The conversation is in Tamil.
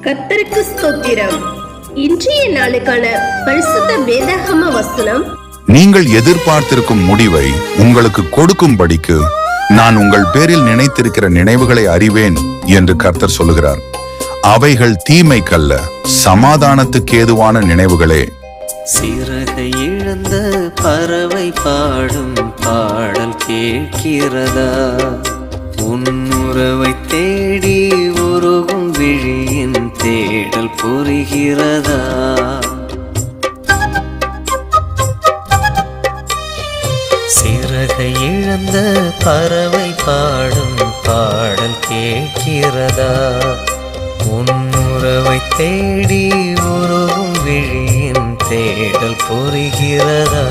கர்த்தருக்கு ஸ்தோத்திரம். இன்றைய நாளுக்கான பரிசுத்த வேதாகம வசனம், நீங்கள் எதிர்பார்த்திருக்கும் முடிவை உங்களுக்கு கொடுக்கும்படிக்கு நான் உங்கள் பேரில் நினைத்திருக்கிற நினைவுகளை அறிவேன் என்று கர்த்தர் சொல்லுகிறார். அவைகள் தீமைக்கல்ல, சமாதானத்துக்கு ஏதுவான நினைவுகளே. சிறகை இழந்த பறவை பாடும் பாடல் கேட்கிறதா? உன்னுறவை தேடி உருகும் விழியின் தேடல் புரிகிறதா? சிறகை இழந்த பறவை பாடும் பாடல் கேட்கிறதா? உன்னுறவை தேடி உருகும் விழியின் தேடல் புரிகிறதா?